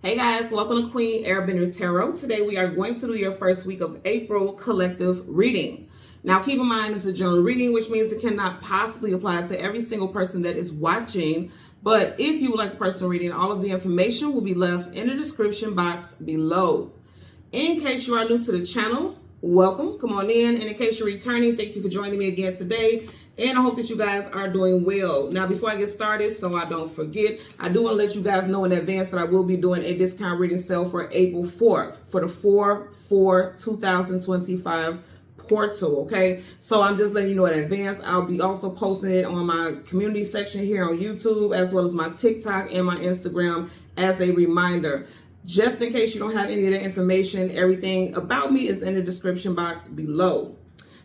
Hey guys, welcome to Queen Airbender Tarot. Today we are going to do your first week of April collective reading. Now keep in mind it's a general reading, which means it cannot possibly apply to every single person that is watching. But if you would like a personal reading, all of the information will be left in the description box below. In case you are new to the channel, welcome, come on in. And in case you're returning, thank you for joining me again today. And I hope that you guys are doing well. Now, before I get started, so I don't forget, I do want to let you guys know in advance that I will be doing a discount reading sale for April 4th for the 4/4/2025 portal, okay? So I'm just letting you know in advance. I'll be also posting it on my community section here on YouTube, as well as my TikTok and my Instagram as a reminder. Just in case you don't have any of the information, everything about me is in the description box below.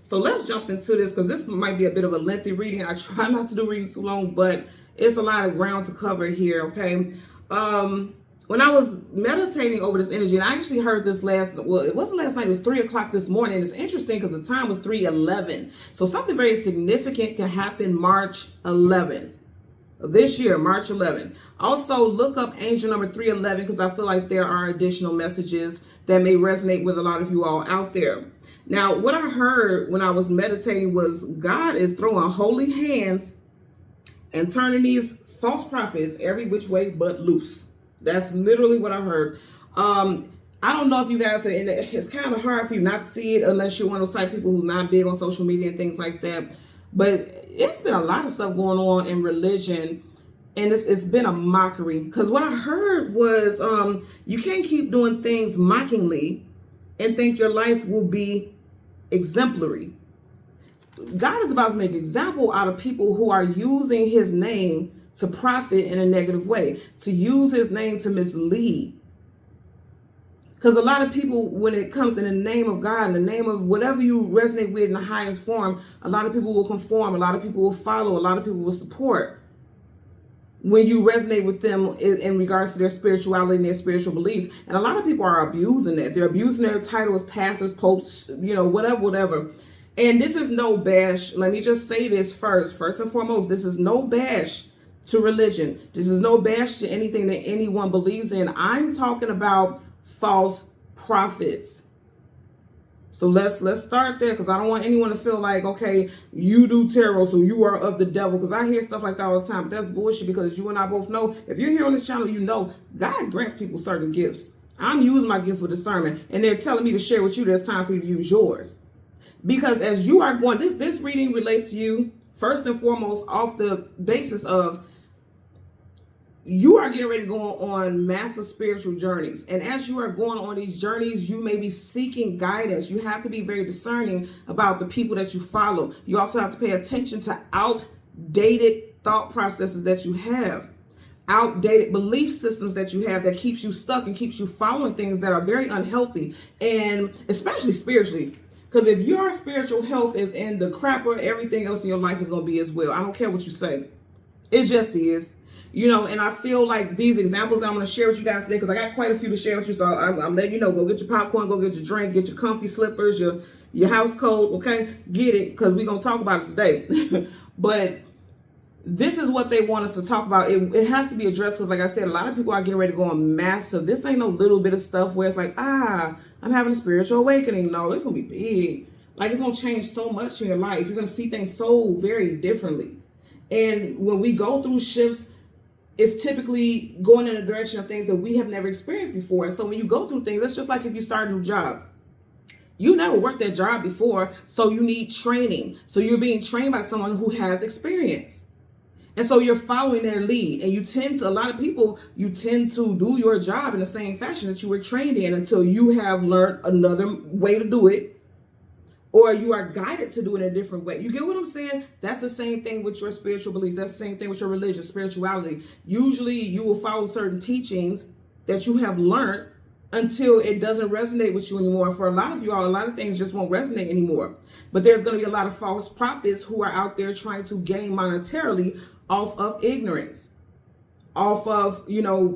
So let's jump into this because this might be a bit of a lengthy reading. I try not to do readings too long, but it's a lot of ground to cover here, okay? When I was meditating over this energy, and I actually heard this it wasn't last night, it was 3 o'clock this morning. It's interesting because the time was 3:11. So something very significant can happen March 11th. This year, March 11th. Also, look up angel number 311 because I feel like there are additional messages that may resonate with a lot of you all out there. Now, what I heard when I was meditating was God is throwing holy hands and turning these false prophets every which way but loose. That's literally what I heard. I don't know if you guys and it's kind of hard for you not to see it unless you're one of those type of people who's not big on social media and things like that. But it's been a lot of stuff going on in religion, and it's been a mockery. Because what I heard was you can't keep doing things mockingly and think your life will be exemplary. God is about to make an example out of people who are using his name to profit in a negative way, to use his name to mislead. Because a lot of people, when it comes in the name of God, in the name of whatever you resonate with in the highest form, a lot of people will conform, a lot of people will follow, a lot of people will support when you resonate with them in regards to their spirituality and their spiritual beliefs. And a lot of people are abusing that. They're abusing their title as pastors, popes, whatever. And this is no bash. Let me just say this first and foremost, this is no bash to religion. This is no bash to anything that anyone believes in. I'm talking about false prophets. So let's start there, because I don't want anyone to feel like, okay, you do tarot, so you are of the devil. Because I hear stuff like that all the time. But that's bullshit, because you and I both know, if you're here on this channel, you know God grants people certain gifts. I'm using my gift for discernment, and they're telling me to share with you that it's time for you to use yours. Because as you are going, this reading relates to you first and foremost off the basis of you are getting ready to go on massive spiritual journeys. And as you are going on these journeys, you may be seeking guidance. You have to be very discerning about the people that you follow. You also have to pay attention to outdated thought processes that you have, outdated belief systems that you have that keeps you stuck and keeps you following things that are very unhealthy, and especially spiritually. Because if your spiritual health is in the crapper, everything else in your life is going to be as well. I don't care what you say. It just is. And I feel like these examples that I'm going to share with you guys today, because I got quite a few to share with you, so I'm letting you know, go get your popcorn, go get your drink, get your comfy slippers, your house coat, okay? Get it, because we're going to talk about it today. But this is what they want us to talk about. It has to be addressed, because like I said, a lot of people are getting ready to go on massive. This ain't no little bit of stuff where it's like, I'm having a spiritual awakening. No, it's going to be big. Like, it's going to change so much in your life. You're going to see things so very differently. And when we go through shifts, it's typically going in a direction of things that we have never experienced before. And so when you go through things, it's just like if you start a new job. You never worked that job before, so you need training. So you're being trained by someone who has experience. And so you're following their lead. And a lot of people, you tend to do your job in the same fashion that you were trained in until you have learned another way to do it, or you are guided to do it in a different way. You get what I'm saying? That's the same thing with your spiritual beliefs. That's the same thing with your religion, spirituality. Usually you will follow certain teachings that you have learned until it doesn't resonate with you anymore. For a lot of you all, a lot of things just won't resonate anymore. But there's going to be a lot of false prophets who are out there trying to gain monetarily off of ignorance, off of,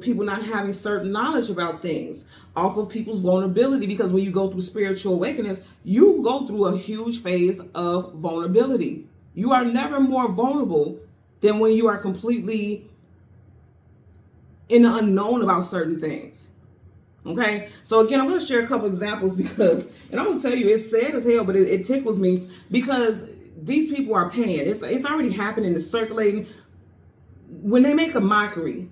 people not having certain knowledge about things, off of people's vulnerability. Because when you go through spiritual awakenings, you go through a huge phase of vulnerability. You are never more vulnerable than when you are completely in the unknown about certain things. Okay, so again, I'm going to share a couple examples because, and I'm going to tell you, it's sad as hell, but it tickles me because these people are paying. It's already happening. It's circulating. When they make a mockery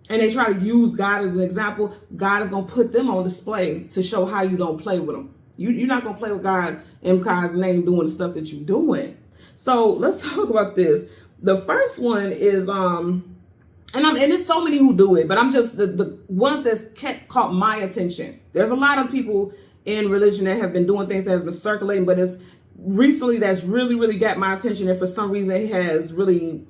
and they try to use God as an example, God is going to put them on display to show how you don't play with them. You're not going to play with God in God's name doing the stuff that you're doing. So let's talk about this. The first one is, and there's so many who do it, but I'm just the ones that's caught my attention. There's a lot of people in religion that have been doing things that has been circulating, but it's recently that's really, really got my attention. And for some reason it has really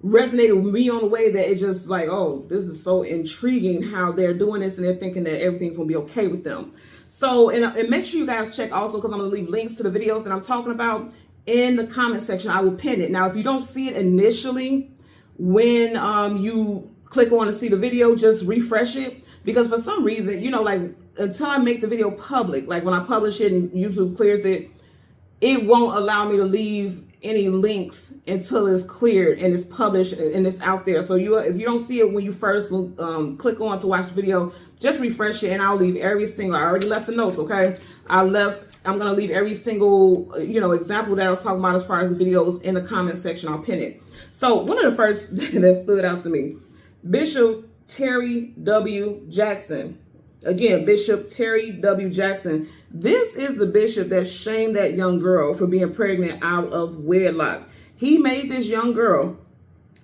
resonated with me on the way that it's just like, oh, this is so intriguing how they're doing this and they're thinking that everything's going to be okay with them. So, and make sure you guys check also, because I'm going to leave links to the videos that I'm talking about in the comment section. I will pin it. Now, if you don't see it initially, when you click on to see the video, just refresh it, because for some reason, like until I make the video public, like when I publish it and YouTube clears it, it won't allow me to leave any links until it's cleared and it's published and it's out there. So if you don't see it when you first click on to watch the video, just refresh it and I'll leave every single, I already left the notes, okay? I'm going to leave every single, example that I was talking about as far as the videos in the comment section. I'll pin it. So one of the first that stood out to me, Bishop Terry W. Jackson. Again, Bishop Terry W. Jackson. This is the bishop that shamed that young girl for being pregnant out of wedlock. He made this young girl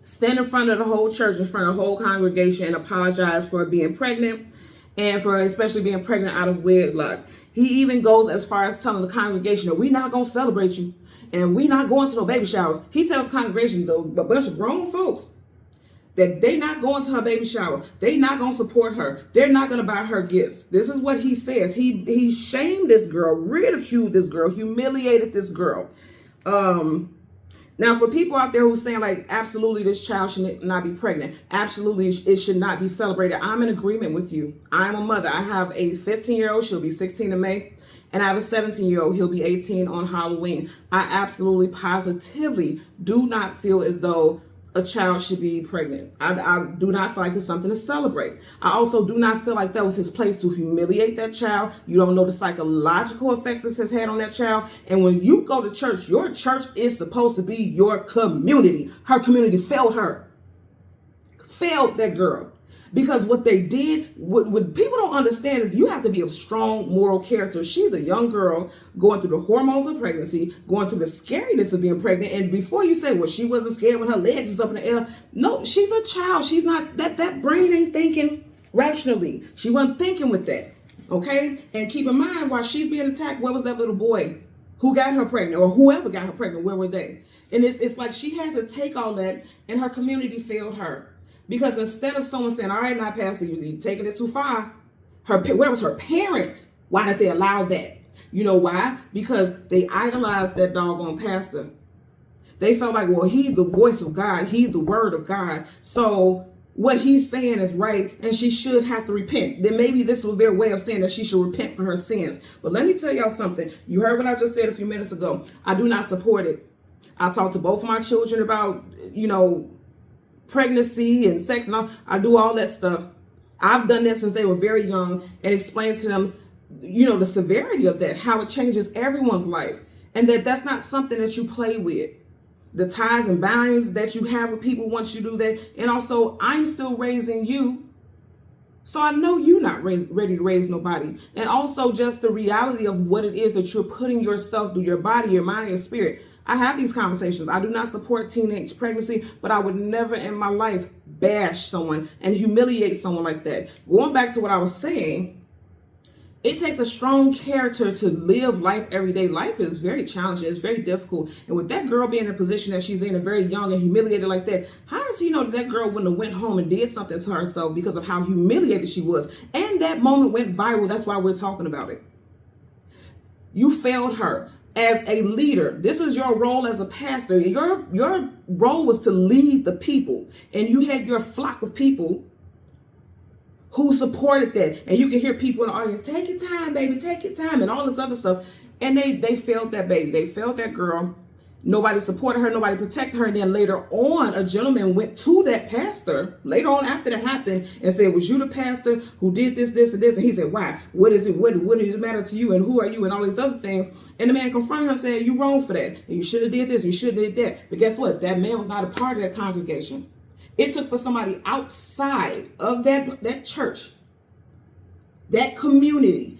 stand in front of the whole church, in front of the whole congregation, and apologize for being pregnant and for especially being pregnant out of wedlock. He even goes as far as telling the congregation that we're not going to celebrate you and we're not going to no baby showers. He tells the congregation, a bunch of grown folks, that they not going to her baby shower. They not going to support her. They're not going to buy her gifts. This is what he says. He shamed this girl, ridiculed this girl, humiliated this girl. Now, for people out there who's saying like, absolutely, this child should not be pregnant. Absolutely, it should not be celebrated. I'm in agreement with you. I'm a mother. I have a 15-year-old. She'll be 16 in May. And I have a 17-year-old. He'll be 18 on Halloween. I absolutely, positively do not feel as though a child should be pregnant. I do not feel like it's something to celebrate. I also do not feel like that was his place to humiliate that child. You don't know the psychological effects this has had on that child. And when you go to church, your church is supposed to be your community. Her community failed her. Failed that girl. Because what they did, what people don't understand is you have to be of strong moral character. She's a young girl going through the hormones of pregnancy, going through the scariness of being pregnant. And before you say, well, she wasn't scared when her legs was up in the air. No, she's a child. She's not, that brain ain't thinking rationally. She wasn't thinking with that. Okay? And keep in mind, while she's being attacked, where was that little boy who got her pregnant, or whoever got her pregnant? Where were they? And it's like she had to take all that, and her community failed her. Because instead of someone saying, all right, now, Pastor, you're taking it too far, where was her parents? Why did they allow that? You know why? Because they idolized that doggone pastor. They felt like, well, he's the voice of God. He's the word of God. So what he's saying is right, and she should have to repent. Then maybe this was their way of saying that she should repent for her sins. But let me tell y'all something. You heard what I just said a few minutes ago. I do not support it. I talked to both of my children about, pregnancy and sex and all. I do all that stuff. I've done that since they were very young and explained to them, the severity of that, how it changes everyone's life, and that's not something that you play with. The ties and bonds that you have with people once you do that. And also, I'm still raising you, so I know you're not ready to raise nobody. And also just the reality of what it is that you're putting yourself through, your body, your mind, your spirit. I have these conversations. I do not support teenage pregnancy, but I would never in my life bash someone and humiliate someone like that. Going back to what I was saying, it takes a strong character to live life every day. Life is very challenging. It's very difficult. And with that girl being in a position that she's in and very young and humiliated like that, how does he know that girl wouldn't have went home and did something to herself because of how humiliated she was? And that moment went viral. That's why we're talking about it. You failed her. As a leader, this is your role as a pastor. Your role was to lead the people, and you had your flock of people who supported that. And you can hear people in the audience, take your time, baby, take your time, and all this other stuff. And they failed that baby. They failed that girl. Nobody supported her, nobody protected her. And then later on, a gentleman went to that pastor later on after that happened and said, was you the pastor who did this, this, and this? And he said, why? What is it? What does it matter to you? And who are you? And all these other things. And the man confronted her and said, you wrong for that. And you should have did this. You should have did that. But guess what? That man was not a part of that congregation. It took for somebody outside of that church, that community.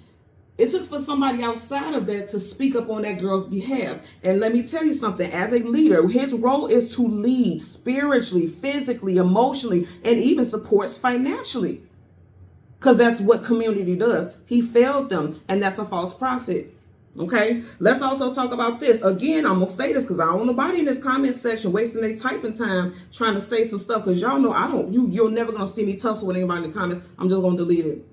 It took for somebody outside of that to speak up on that girl's behalf. And let me tell you something, as a leader, his role is to lead spiritually, physically, emotionally, and even supports financially. Because that's what community does. He failed them, and that's a false prophet. Okay, let's also talk about this. Again, I'm going to say this because I don't want nobody in this comment section wasting their typing time trying to say some stuff, because y'all know you're never going to see me tussle with anybody in the comments. I'm just going to delete it.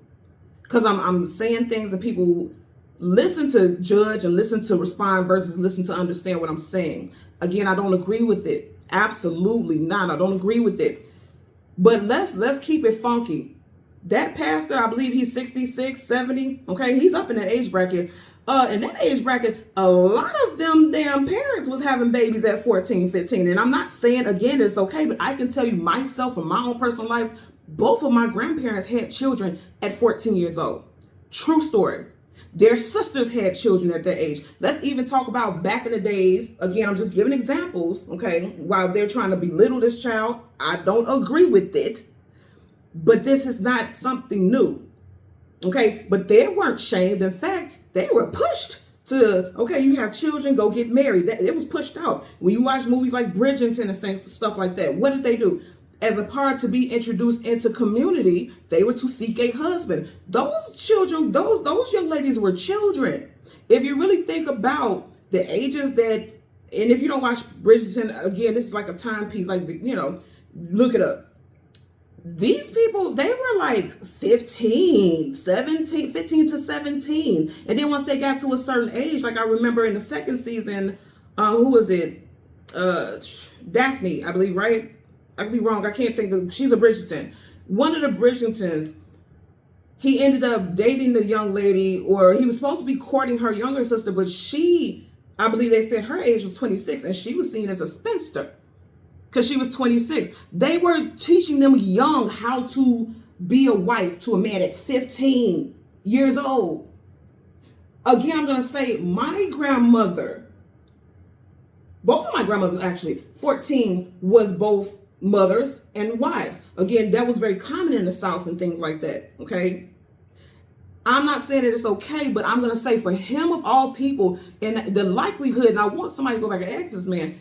Because I'm saying things that people listen to judge and listen to respond versus listen to understand what I'm saying. Again, I don't agree with it. Absolutely not. I don't agree with it. But let's keep it funky. That pastor, I believe he's 66, 70. Okay, he's up in that age bracket. In that age bracket, a lot of them damn parents was having babies at 14, 15. And I'm not saying, again, it's okay, but I can tell you myself from my own personal life, both of my grandparents had children at 14 years old. True story. Their sisters had children at that age. Let's even talk about back in the days. Again, I'm just giving examples, okay? While they're trying to belittle this child, I don't agree with it. But this is not something new, okay? But they weren't shamed. In fact, they were pushed to, okay, you have children, go get married. It was pushed out. When you watch movies like Bridgerton and stuff like that, what did they do? As a part to be introduced into community, they were to seek a husband. Those children, those young ladies were children. If you really think about the ages that, and if you don't watch Bridgerton, again, this is like a timepiece, like, look it up. These people, they were like 15 to 17. And then once they got to a certain age, like I remember in the second season, who was it? Daphne, I believe, right? I could be wrong. I can't think of, she's a Bridgerton. One of the Bridgertons, he ended up dating the young lady, or he was supposed to be courting her younger sister, but she, I believe they said her age was 26 and she was seen as a spinster because she was 26. They were teaching them young how to be a wife to a man at 15 years old. Again, I'm going to say my grandmother, both of my grandmothers actually, 14 was both mothers and wives. Again, that was very common in the South and things like that, okay? I'm not saying that it's okay, but I'm going to say for him of all people, and the likelihood, and I want somebody to go back and ask this man,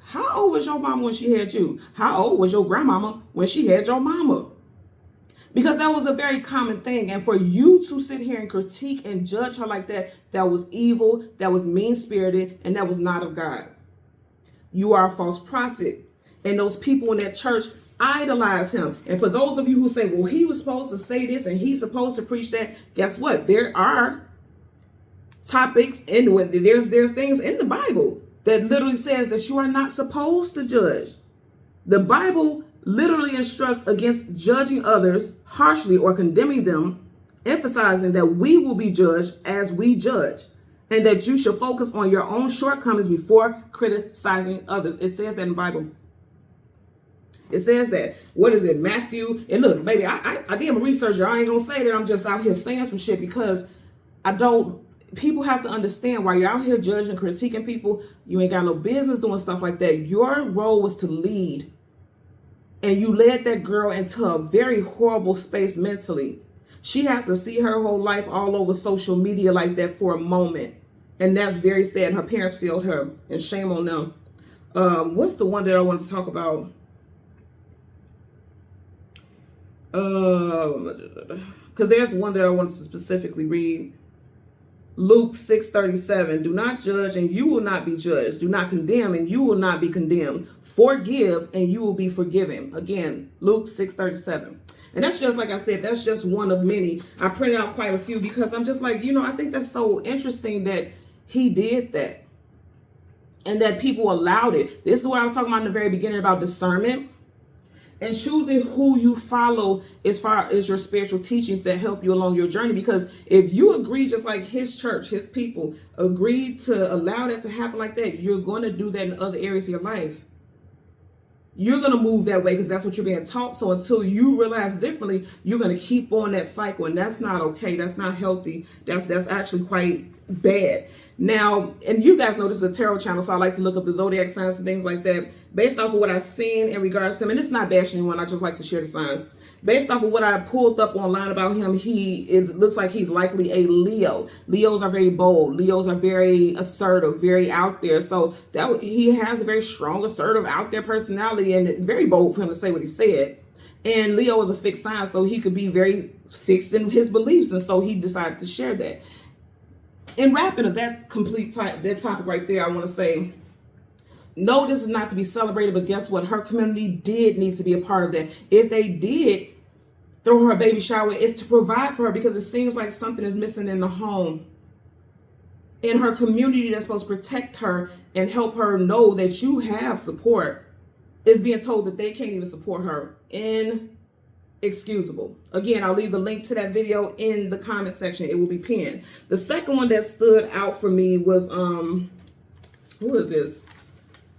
how old was your mama when she had you? How old was your grandmama when she had your mama? Because that was a very common thing. And for you to sit here and critique and judge her like that, that was evil, that was mean-spirited, and that was not of God. You are a false prophet. And those people in that church idolize him. And for those of you who say, well, he was supposed to say this and he's supposed to preach that, guess what? There are topics and there's things in the Bible that literally says that you are not supposed to judge. The Bible literally instructs against judging others harshly or condemning them, emphasizing that we will be judged as we judge, and that you should focus on your own shortcomings before criticizing others. It says that in the Bible. It says that. What is it? Matthew. And look, baby, I did my research. I ain't going to say that I'm just out here saying some shit, because people have to understand, while you're out here judging, critiquing people, you ain't got no business doing stuff like that. Your role was to lead. And you led that girl into a very horrible space mentally. She has to see her whole life all over social media like that for a moment. And that's very sad. Her parents failed her, and shame on them. What's the one that I want to talk about? Because there's one that I want to specifically read. Luke 6:37. Do not judge, and you will not be judged. Do not condemn, and you will not be condemned. Forgive, and you will be forgiven. Again, Luke 6:37. And that's just, like I said, that's just one of many. I printed out quite a few because I'm just like, I think that's so interesting that he did that and that people allowed it. This is what I was talking about in the very beginning about discernment. and choosing who you follow as far as your spiritual teachings that help you along your journey. Because if you agree, just like his church, his people agreed to allow that to happen like that, you're going to do that in other areas of your life. You're going to move that way because that's what you're being taught. So until you realize differently, you're going to keep on that cycle, and that's not okay. That's not healthy. That's actually quite bad. Now, and you guys know this is a tarot channel, so I like to look up the zodiac signs and things like that based off of what I've seen in regards to him. And it's not bashing anyone. I just like to share the signs. Based off of what I pulled up online about him, it looks like he's likely a Leo. Leos are very bold. Leos are very assertive, very out there. So he has a very strong, assertive, out there personality, and it's very bold for him to say what he said. And Leo is a fixed sign, so he could be very fixed in his beliefs, and so he decided to share that. In wrapping of that topic right there, I want to say, no, this is not to be celebrated, but guess what? Her community did need to be a part of that. If they did throw her a baby shower, it's to provide for her, because it seems like something is missing in the home. In her community that's supposed to protect her and help her know that you have support, is being told that they can't even support her. Inexcusable. Again, I'll leave the link to that video in the comment section. It will be pinned. The second one that stood out for me was who is this?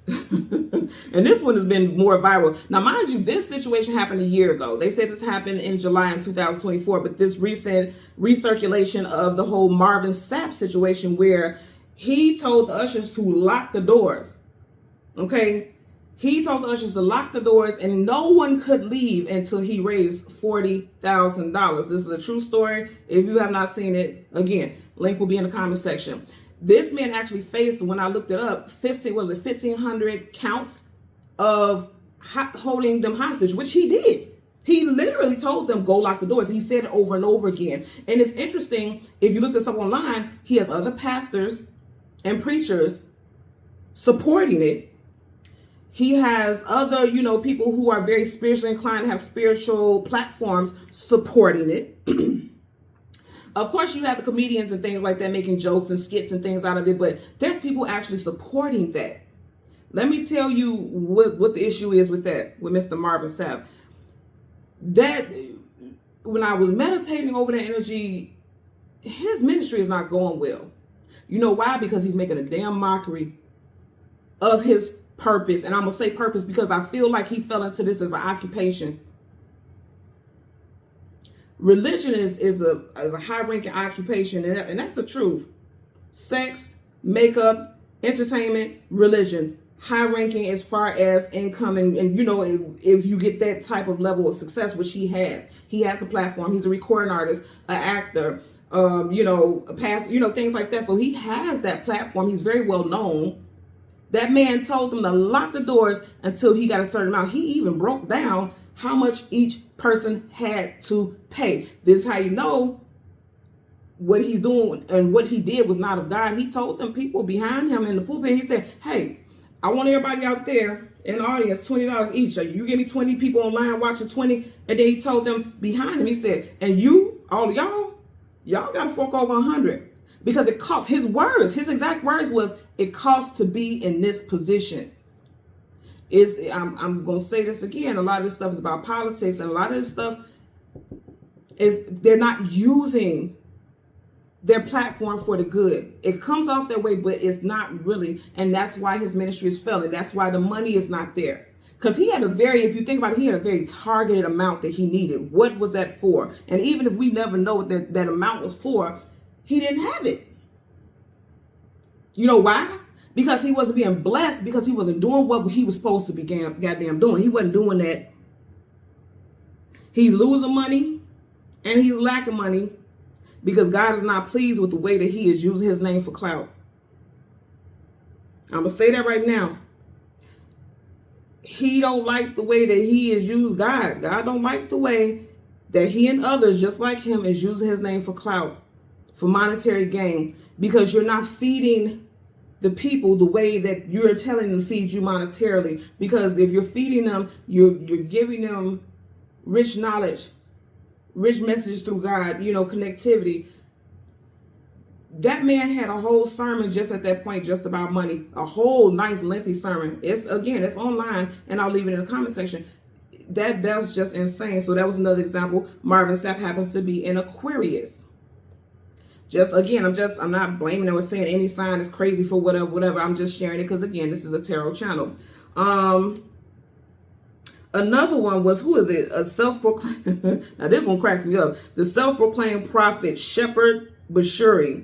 And this one has been more viral. Now, mind you, this situation happened a year ago. They said this happened in July in 2024, but this recent recirculation of the whole Marvin Sap situation, where he told the ushers to lock the doors. Okay? He told the ushers to lock the doors, and no one could leave until he raised $40,000. This is a true story. If you have not seen it, again, link will be in the comment section. This man actually faced, when I looked it up, 1,500 counts of holding them hostage, which he did. He literally told them, go lock the doors. He said it over and over again. And it's interesting, if you look this up online, he has other pastors and preachers supporting it. He has other, people who are very spiritually inclined, have spiritual platforms supporting it. Of course, you have the comedians and things like that making jokes and skits and things out of it, but there's people actually supporting that. Let me tell you what the issue is with that, with Mr. Marvin Sap. That, when I was meditating over that energy, his ministry is not going well. You know why? Because he's making a damn mockery of his purpose. And I'm going to say purpose because I feel like he fell into this as an occupation. Religion is a high-ranking occupation, and that's the truth. Sex, makeup, entertainment, religion, high-ranking as far as income, and if you get that type of level of success, which he has a platform. He's a recording artist, an actor, a pastor, things like that. So he has that platform. He's very well known. That man told them to lock the doors until he got a certain amount. He even broke down how much each person had to pay. This is how you know what he's doing and what he did was not of God. He told them people behind him in the pulpit, he said, hey, I want everybody out there in the audience $20 each. So you give me 20 people online watching 20. And then he told them behind him, he said, and you, all of y'all got to fork over 100. Because it costs, his exact words was, it costs to be in this position. I'm going to say this again. A lot of this stuff is about politics, and a lot of this stuff is they're not using their platform for the good. It comes off that way, but it's not really. And that's why his ministry is failing. That's why the money is not there. Because he had if you think about it, he had a very targeted amount that he needed. What was that for? And even if we never know what that amount was for, he didn't have it. You know why? Because he wasn't being blessed, because he wasn't doing what he was supposed to be goddamn doing. He wasn't doing that. He's losing money and he's lacking money because God is not pleased with the way that he is using his name for clout. I'm going to say that right now. He don't like the way that he is used God. God don't like the way that he and others just like him is using his name for clout, for monetary gain, because you're not feeding the people the way that you're telling them to feed you monetarily. Because if you're feeding them, you're giving them rich knowledge, rich messages through God, connectivity. That man had a whole sermon just at that point, just about money. A whole nice lengthy sermon. It's online, and I'll leave it in the comment section. that's just insane. So that was another example. Marvin Sap happens to be in Aquarius. Just again, I'm not blaming or saying any sign is crazy for whatever. I'm just sharing it because again, this is a tarot channel. Another one was, who is it? A self-proclaimed, now this one cracks me up. The self-proclaimed prophet, Shepherd Bashuri.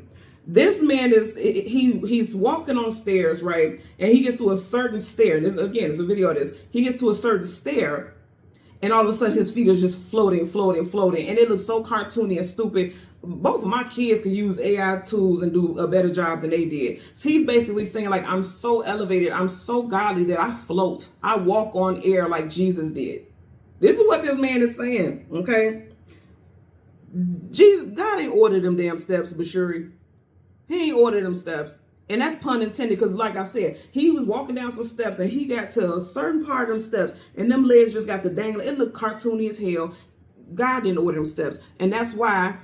This man is, he's walking on stairs, right? And he gets to a certain stair. This, again, it's a video of this. He gets to a certain stair, and all of a sudden his feet are just floating. And it looks so cartoony and stupid. Both of my kids could use AI tools and do a better job than they did. So he's basically saying, like, I'm so elevated, I'm so godly that I float. I walk on air like Jesus did. This is what this man is saying, okay? Jesus, God ain't ordered them damn steps, Bashuri. He ain't ordered them steps. And that's pun intended, because like I said, he was walking down some steps and he got to a certain part of them steps and them legs just got the dangling. It looked cartoony as hell. God didn't order them steps. And that's why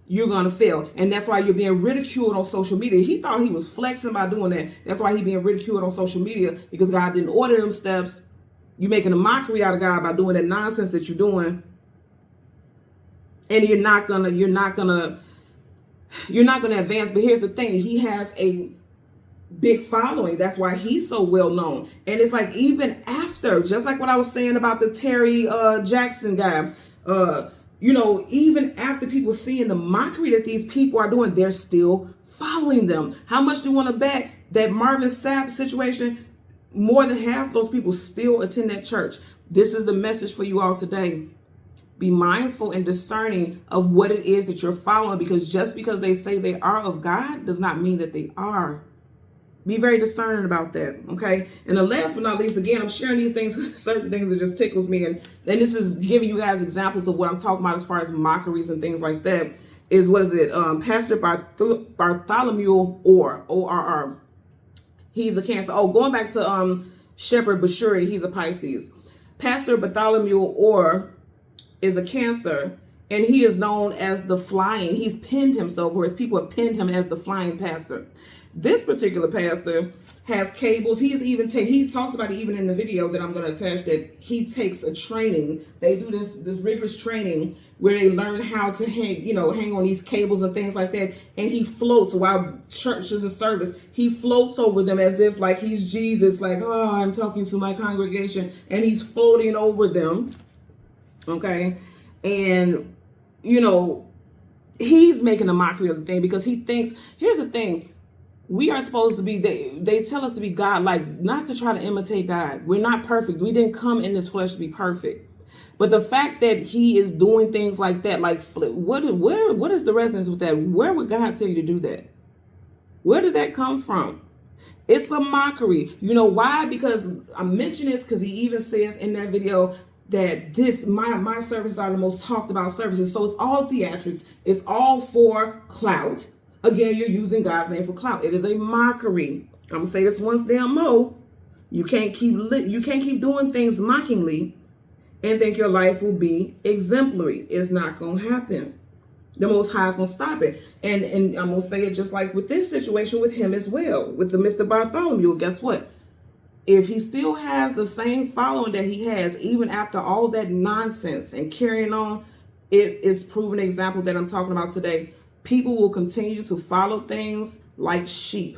you're going to fail. And that's why you're being ridiculed on social media. He thought he was flexing by doing that. That's why he's being ridiculed on social media, because God didn't order them steps. You're making a mockery out of God by doing that nonsense that you're doing. And you're not gonna advance. But here's the thing. He has a big following. That's why he's so well known. And it's like, even after, just like what I was saying about the Terry Jackson guy, you know, even after people seeing the mockery that these people are doing, they're still following them. How much do you want to bet that Marvin Sap situation, more than half of those people still attend that church? This is the message for you all today. Be mindful and discerning of what it is that you're following, because just because they say they are of God does not mean that they are. Be very discerning about that, okay? And the last but not least, again, I'm sharing these things, certain things that just tickles me, and this is giving you guys examples of what I'm talking about as far as mockeries and things like that, is, what is it? Pastor Bartholomew Orr, O-R-R. He's a Cancer. Oh, going back to Shepherd Bashuri, he's a Pisces. Pastor Bartholomew Orr is a Cancer, and he is known as the Flying. He's pinned himself, or his people have pinned him as the Flying Pastor. This particular pastor has cables. He talks about it even in the video that I'm going to attach, that he takes a training. They do this rigorous training where they learn how to hang on these cables and things like that. And he floats while church is in service. He floats over them as if like he's Jesus, like, oh, I'm talking to my congregation, and he's floating over them. Okay. And, you know, he's making a mockery of the thing, because he thinks, here's the thing. We are supposed to be, they tell us to be God-like, not to try to imitate God. We're not perfect. We didn't come in this flesh to be perfect. But the fact that he is doing things like that, like, what is the resonance with that? Where would God tell you to do that? Where did that come from? It's a mockery. You know why? Because I mention this because he even says in that video that my services are the most talked about services. So it's all theatrics. It's all for clout. Again, you're using God's name for clout. It is a mockery. I'm gonna say this once damn more. You can't keep doing things mockingly and think your life will be exemplary. It's not gonna happen. The Most High is gonna stop it. And I'm gonna say it just like with this situation with him as well, with the Mr. Bartholomew. Guess what? If he still has the same following that he has, even after all that nonsense and carrying on, it is proven example that I'm talking about today. People will continue to follow things like sheep,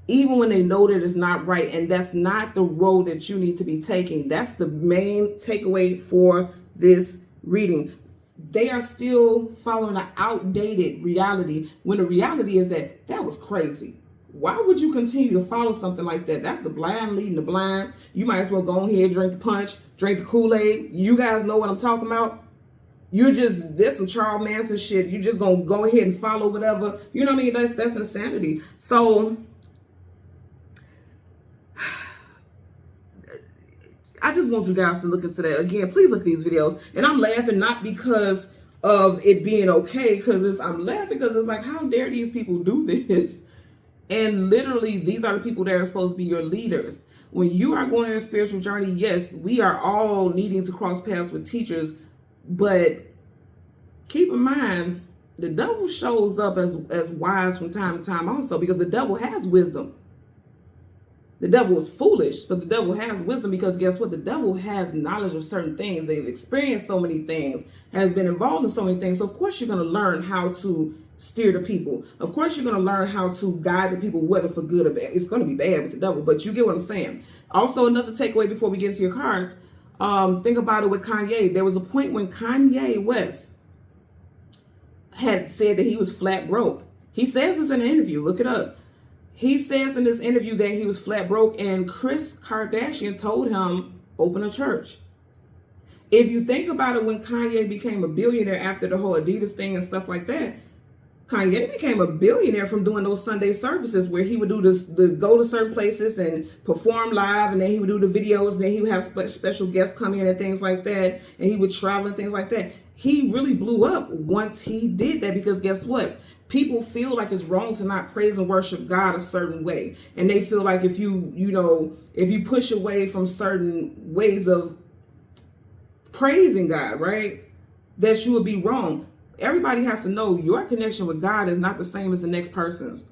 even when they know that it's not right. And that's not the road that you need to be taking. That's the main takeaway for this reading. They are still following an outdated reality, when the reality is that was crazy. Why would you continue to follow something like that? That's the blind leading the blind. You might as well go ahead, drink the punch, drink the Kool-Aid. You guys know what I'm talking about. There's some Charles Manson shit. You just gonna go ahead and follow whatever. You know what I mean? That's insanity. So I just want you guys to look into that. Again, please look at these videos. And I'm laughing not because of it being okay, I'm laughing because it's like, how dare these people do this? And literally, these are the people that are supposed to be your leaders. When you are going on a spiritual journey, yes, we are all needing to cross paths with teachers. But keep in mind, the devil shows up as wise from time to time also, because the devil has wisdom. The devil is foolish, but the devil has wisdom, because guess what? The devil has knowledge of certain things. They've experienced so many things, has been involved in so many things. So of course you're going to learn how to steer the people. Of course you're going to learn how to guide the people, whether for good or bad. It's going to be bad with the devil, but you get what I'm saying. Also, another takeaway before we get into your cards, think about it with Kanye. There was a point when Kanye West had said that he was flat broke. He says this in an interview. Look it up. He says in this interview that he was flat broke, and Kris Kardashian told him, open a church. If you think about it, when Kanye became a billionaire after the whole Adidas thing and stuff like that, Kanye became a billionaire from doing those Sunday services where he would do this, go to certain places and perform live, and then he would do the videos, and then he would have special guests come in and things like that, and he would travel and things like that. He really blew up once he did that, because guess what? People feel like it's wrong to not praise and worship God a certain way. And they feel like if you push away from certain ways of praising God, right, that you would be wrong. Everybody has to know your connection with God is not the same as the next person's.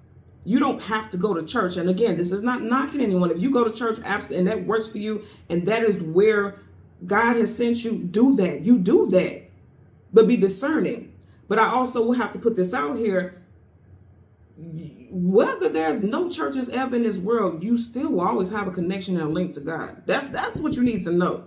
You don't have to go to church. And again, this is not knocking anyone. If you go to church and that works for you, and that is where God has sent you, do that. You do that. But be discerning. But I also will have to put this out here. Whether there's no churches ever in this world, you still will always have a connection and a link to God. That's what you need to know.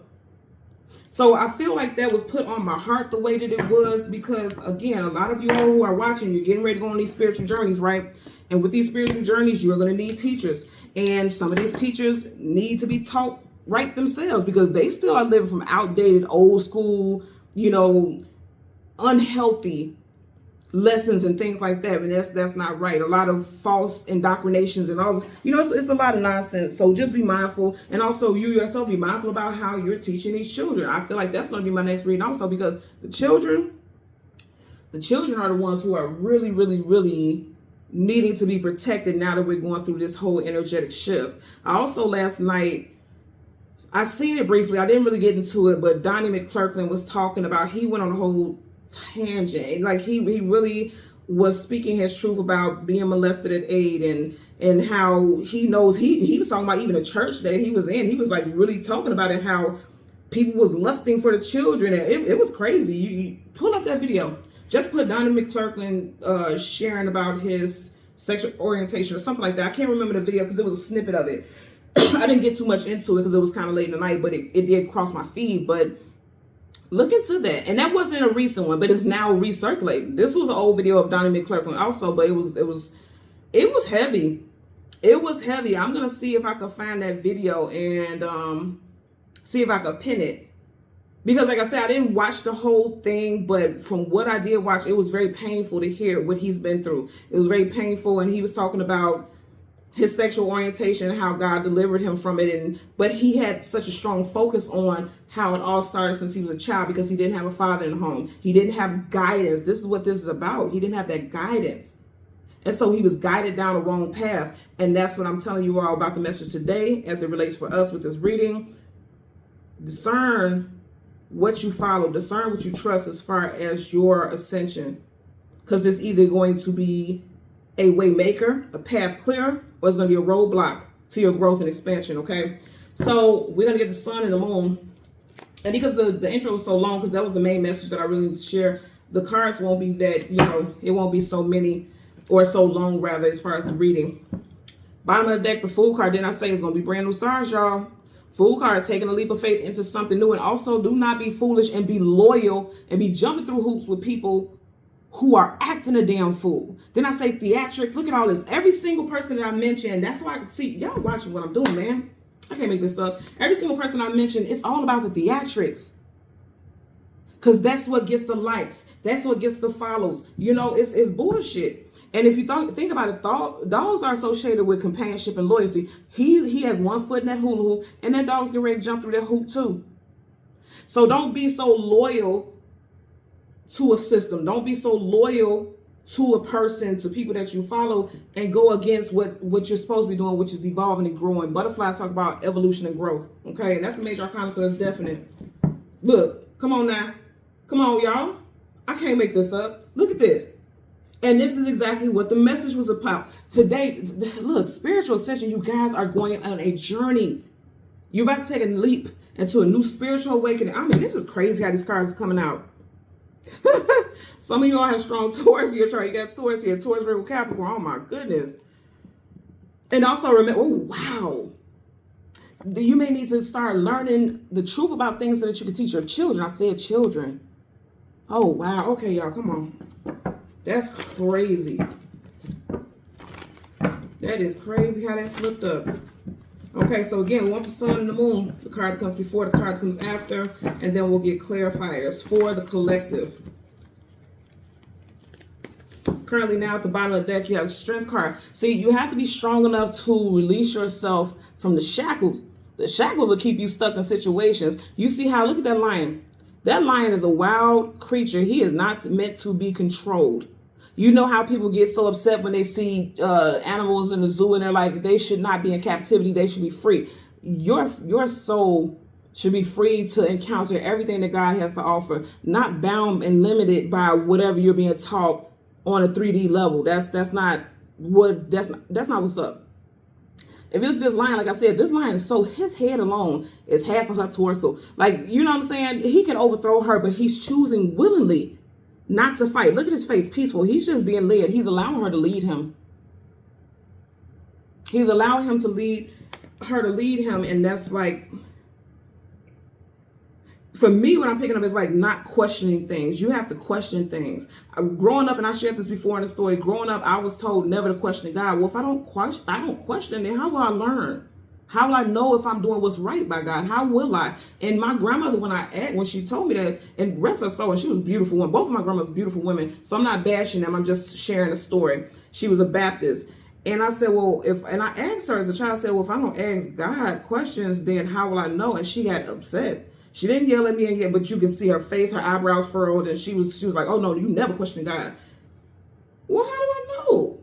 So I feel like that was put on my heart the way that it was, because again, a lot of you who are watching, you're getting ready to go on these spiritual journeys, right? And with these spiritual journeys, you're going to need teachers. And some of these teachers need to be taught right themselves, because they still are living from outdated, old school, unhealthy lessons and things like that. And that's not right. A lot of false indoctrinations and all this, it's a lot of nonsense. So just be mindful. And also you yourself be mindful about how you're teaching these children. I feel like that's going to be my next reading also, because the children are the ones who are really, really, really needing to be protected now that we're going through this whole energetic shift. I also last night, I seen it briefly. I didn't really get into it, but Donnie McClurkin was talking about, he went on a whole tangent. Like he really was speaking his truth about being molested at 8, and how he knows, he was talking about even a church that he was in. He was like really talking about it, how people was lusting for the children. And it was crazy. You pull up that video. Just put Donnie McClurkin sharing about his sexual orientation or something like that. I can't remember the video because it was a snippet of it. I didn't get too much into it because it was kind of late in the night, but it did cross my feed. But look into that. And that wasn't a recent one, but it's now recirculating. This was an old video of Donnie McClurkin also, but it was heavy. It was heavy. I'm gonna see if I could find that video and see if I could pin it. Because like I said, I didn't watch the whole thing, but from what I did watch, it was very painful to hear what he's been through. It was very painful, and he was talking about his sexual orientation and how God delivered him from it. But he had such a strong focus on how it all started since he was a child, because he didn't have a father in the home. He didn't have guidance. This is what this is about. He didn't have that guidance. And so he was guided down the wrong path. And that's what I'm telling you all about the message today as it relates for us with this reading. Discern what you follow. Discern what you trust as far as your ascension. Because it's either going to be a way maker, a path clearer, or it's going to be a roadblock to your growth and expansion, okay? So we're going to get the sun and the moon. And because the intro was so long, because that was the main message that I really need to share, the cards won't be that, it won't be so many, or so long rather, as far as the reading. Bottom of the deck, the Fool card, didn't I say it's going to be brand new stars, y'all? Fool card, taking a leap of faith into something new. And also, do not be foolish and be loyal and be jumping through hoops with people who are acting a damn fool. Then I say theatrics. Look at all this. Every single person that I mentioned, that's why I can see, y'all watching what I'm doing, man. I can't make this up. Every single person I mentioned, it's all about the theatrics. Because that's what gets the likes. That's what gets the follows. It's bullshit. And if you think about it, dogs are associated with companionship and loyalty. He has one foot in that hula hoop, and that dog's getting ready to jump through that hoop too. So don't be so loyal to a system. Don't be so loyal to a person, to people that you follow, and go against what you're supposed to be doing, which is evolving and growing. Butterflies talk about evolution and growth. Okay, and that's a major arcana, so that's definite. Look, come on now. Come on, y'all. I can't make this up. Look at this. And this is exactly what the message was about. Today, look, spiritual ascension, you guys are going on a journey. You're about to take a leap into a new spiritual awakening. I mean, this is crazy how these cards are coming out. Some of you all have strong Taurus in your chart. You got Taurus here, Taurus, Virgo, Capricorn. Oh my goodness. And also remember, oh wow. You may need to start learning the truth about things so that you can teach your children. I said children. Oh wow. Okay, y'all, come on. That's crazy. That is crazy how that flipped up. Okay, so again, we want the sun and the moon. The card that comes before, the card that comes after, and then we'll get clarifiers for the collective. Currently now at the bottom of the deck, you have the strength card. See, you have to be strong enough to release yourself from the shackles. The shackles will keep you stuck in situations. You see how, look at that lion. That lion is a wild creature. He is not meant to be controlled. You know how people get so upset when they see animals in the zoo and they're like, they should not be in captivity. They should be free. Your soul should be free to encounter everything that God has to offer, not bound and limited by whatever you're being taught on a 3D level. That's not what's up. If you look at this lion, like I said, this lion is so, his head alone is half of her torso. Like, you know what I'm saying? He can overthrow her, but he's choosing willingly not to fight. Look at his face, peaceful. He's just being led. He's allowing her to lead him. He's allowing him to lead him. And that's like, for me, what I'm picking up is like not questioning things. You have to question things. Growing up, and I shared this before in the story, growing up, I was told never to question God. Well, if I don't question, then how will I learn? How will I know if I'm doing what's right by God? How will I? And my grandmother, when she told me that, and rest her soul, and she was a beautiful woman. Both of my grandmothers were beautiful women. So I'm not bashing them. I'm just sharing a story. She was a Baptist. And I said, and I asked her as a child, I said, well, if I don't ask God questions, then how will I know? And she got upset. She didn't yell at me, but you can see her face, her eyebrows furrowed, and she was like, oh no, you never question God. Well, how do I know?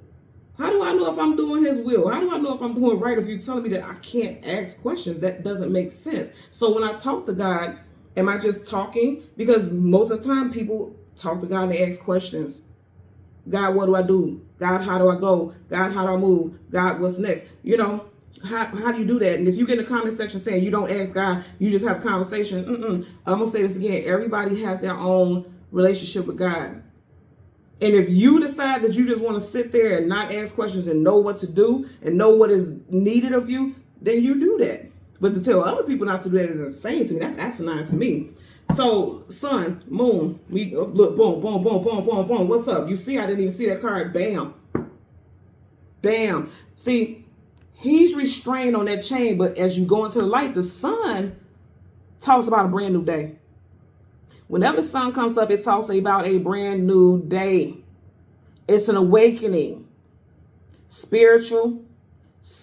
How do I know if I'm doing his will? How do I know if I'm doing right if you're telling me that I can't ask questions? That doesn't make sense. So when I talk to God, am I just talking? Because most of the time people talk to God and they ask questions. God, what do I do? God, how do I go? God, how do I move? God, what's next? You know, how do you do that? And if you get in the comment section saying you don't ask God, you just have a conversation. I'm going to say this again. Everybody has their own relationship with God. And if you decide that you just want to sit there and not ask questions and know what to do and know what is needed of you, then you do that. But to tell other people not to do that is insane to me. That's asinine to me. So, sun, moon, we look, boom, boom, boom, boom, boom, boom. What's up? You see, I didn't even see that card. Bam. Bam. See, he's restrained on that chain, but as you go into the light, the sun talks about a brand new day. Whenever the sun comes up, it talks about a brand new day. It's an awakening. Spiritual,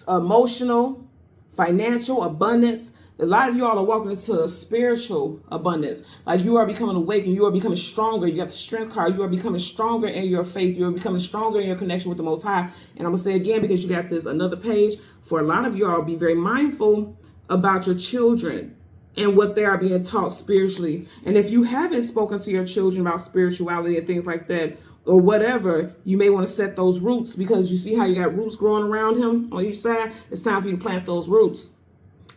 emotional, financial abundance. A lot of you all are walking into a spiritual abundance. Like you are becoming awakened. You are becoming stronger. You got the strength card. You are becoming stronger in your faith. You are becoming stronger in your connection with the Most High. And I'm going to say again, because you got this another page, for a lot of you all, be very mindful about your children and what they are being taught spiritually. And if you haven't spoken to your children about spirituality and things like that, or whatever, you may want to set those roots, because you see how you got roots growing around him on each side. It's time for you to plant those roots.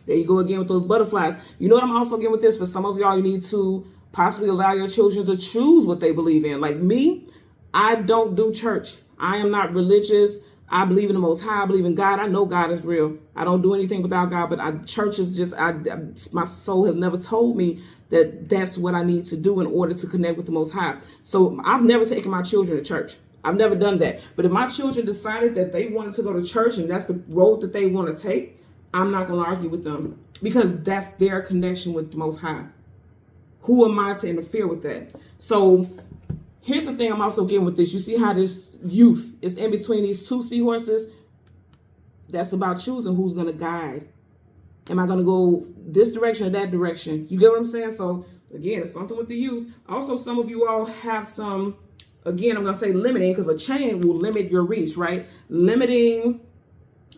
There you go again with those butterflies. You know what I'm also getting with this? For some of y'all, you need to possibly allow your children to choose what they believe in. Like me, I don't do church. I am not religious. I believe in the Most High. I believe in God. I know God is real. I don't do anything without God, but church is just, my soul has never told me that that's what I need to do in order to connect with the Most High. So I've never taken my children to church. I've never done that. But if my children decided that they wanted to go to church and that's the road that they want to take, I'm not going to argue with them, because that's their connection with the Most High. Who am I to interfere with that? So here's the thing I'm also getting with this. You see how this youth is in between these two seahorses? That's about choosing who's going to guide. Am I going to go this direction or that direction? You get what I'm saying? So again, it's something with the youth. Also, some of you all have some, again, I'm going to say limiting, because a chain will limit your reach, right? Limiting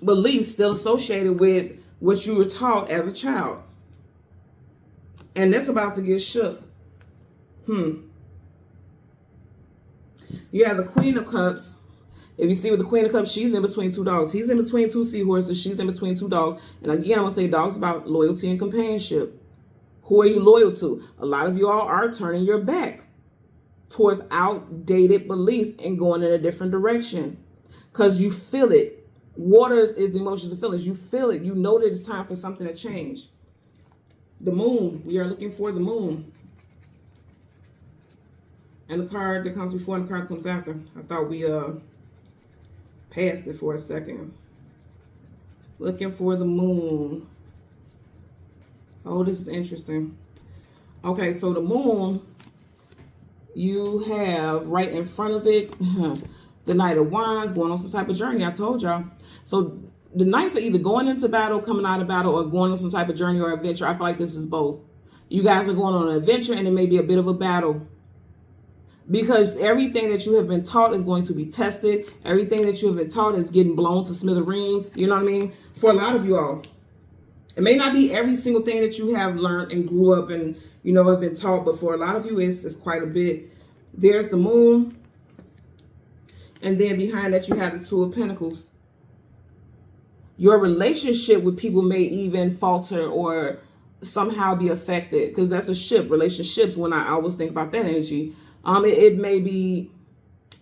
beliefs still associated with what you were taught as a child. And that's about to get shook. You have the Queen of Cups. If you see with the Queen of Cups, she's in between two dogs. He's in between two seahorses. She's in between two dogs. And again, I'm going to say dogs about loyalty and companionship. Who are you loyal to? A lot of you all are turning your back towards outdated beliefs and going in a different direction because you feel it. Waters is the emotions and feelings. You feel it. You know that it's time for something to change. The moon. We are looking for the moon. And the card that comes before and the card that comes after. I thought we passed it for a second. Looking for the moon. Oh, this is interesting. Okay, so the moon, you have right in front of it the Knight of Wands, going on some type of journey. I told y'all. So the Knights are either going into battle, coming out of battle, or going on some type of journey or adventure. I feel like this is both. You guys are going on an adventure, and it may be a bit of a battle. Because everything that you have been taught is going to be tested. Everything that you have been taught is getting blown to smithereens. You know what I mean? For a lot of you all. It may not be every single thing that you have learned and grew up and, you know, have been taught. But for a lot of you, it's quite a bit. There's the moon. And then behind that, you have the Two of Pentacles. Your relationship with people may even falter or somehow be affected. Because that's a ship. Relationships, when I always think about that energy. It may be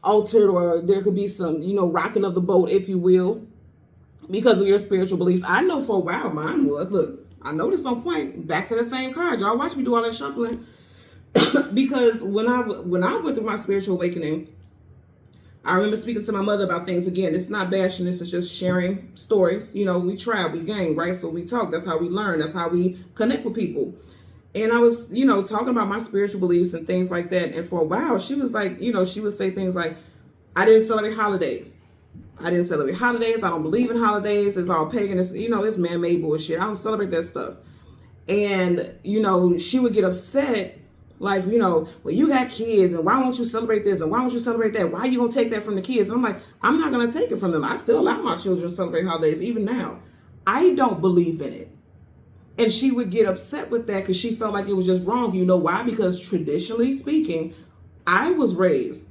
altered, or there could be some, you know, rocking of the boat, if you will, because of your spiritual beliefs. I know for a while mine was. Look, I know this on point. Back to the same card. Y'all watch me do all that shuffling. Because when I went through my spiritual awakening, I remember speaking to my mother about things. Again, it's not bashing. This is just sharing stories. You know, we try, we gang, right? So we talk. That's how we learn. That's how we connect with people. And I was, you know, talking about my spiritual beliefs and things like that. And for a while, she was like, you know, she would say things like, I didn't celebrate holidays. I didn't celebrate holidays. I don't believe in holidays. It's all pagan. It's, you know, it's man-made bullshit. I don't celebrate that stuff. And, you know, she would get upset. Like, you know, well, you got kids, and why won't you celebrate this? And why won't you celebrate that? Why are you going to take that from the kids? And I'm like, I'm not going to take it from them. I still allow my children to celebrate holidays, even now. I don't believe in it. And she would get upset with that because she felt like it was just wrong. You know why? Because traditionally speaking, I was raised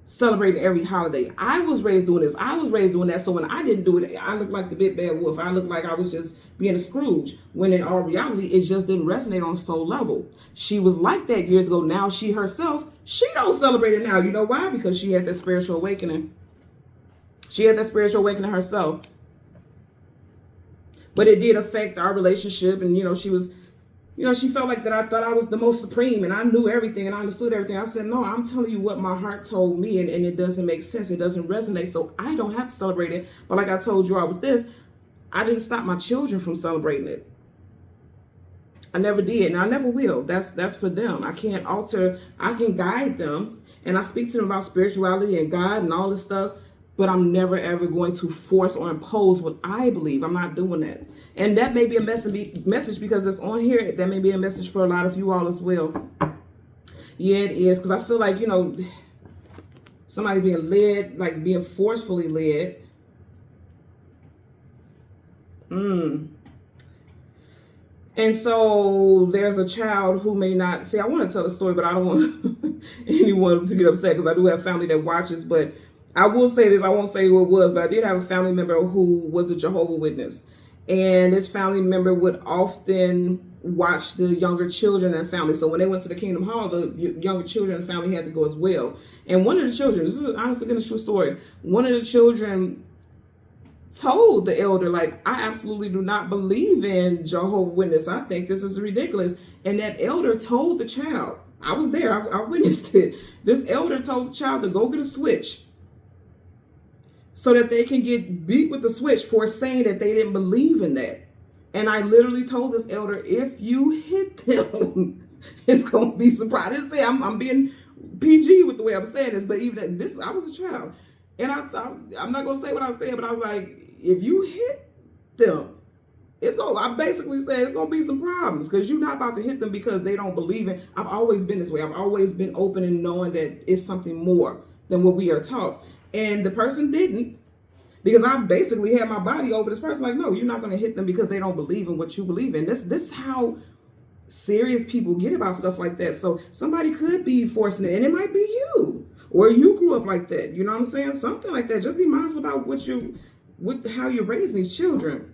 celebrating every holiday. I was raised doing this. I was raised doing that. So when I didn't do it, I looked like the big bad wolf. I looked like I was just being a Scrooge. When in all reality, it just didn't resonate on soul level. She was like that years ago. Now she herself, she don't celebrate it now. You know why? Because she had that spiritual awakening. She had that spiritual awakening herself. But it did affect our relationship. And, you know, she was, you know, she felt like that I thought I was the most supreme and I knew everything and I understood everything. I said, no, I'm telling you what my heart told me, and it doesn't make sense. It doesn't resonate. So I don't have to celebrate it. But like I told you all with this, I didn't stop my children from celebrating it. I never did. And I never will. That's for them. I can't alter. I can guide them. And I speak to them about spirituality and God and all this stuff. But I'm never, ever going to force or impose what I believe. I'm not doing that. And that may be a message because it's on here. That may be a message for a lot of you all as well. Yeah, it is. Because I feel like, you know, somebody being led, like being forcefully led. And so there's a child who may not, see, I want to tell a story, but I don't want anyone to get upset because I do have family that watches. But I will say this, I won't say who it was, but I did have a family member who was a Jehovah's Witness. And this family member would often watch the younger children and family. So when they went to the Kingdom Hall, the younger children and family had to go as well. And one of the children, this is honestly been a true story, one of the children told the elder, like, I absolutely do not believe in Jehovah's Witness. I think this is ridiculous. And that elder told the child, I was there, I witnessed it. This elder told the child to go get a switch so that they can get beat with the switch for saying that they didn't believe in that. And I literally told this elder, if you hit them, it's going to be surprised. I didn't say I'm being PG with the way I'm saying this, but even this, I was a child. And I'm not going to say what I said, but I was like, if you hit them, I basically said it's going to be some problems because you're not about to hit them because they don't believe in. I've always been this way. I've always been open and knowing that it's something more than what we are taught. And the person didn't, because I basically had my body over this person. Like, no, you're not going to hit them because they don't believe in what you believe in. This is how serious people get about stuff like that. So somebody could be forcing it, and it might be you or you grew up like that. You know what I'm saying? Something like that. Just be mindful about how you're raising these children.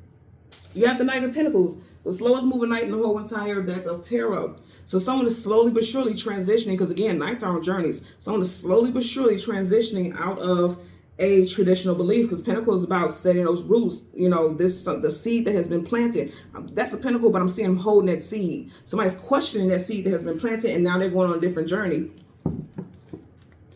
You have the Knight of Pentacles, the slowest moving knight in the whole entire deck of tarot. So someone is slowly but surely transitioning, because again, knights are on journeys. Someone is slowly but surely transitioning out of a traditional belief, because Pentacle is about setting those roots. You know, the seed that has been planted. That's a Pentacle, but I'm seeing them holding that seed. Somebody's questioning that seed that has been planted, and now they're going on a different journey.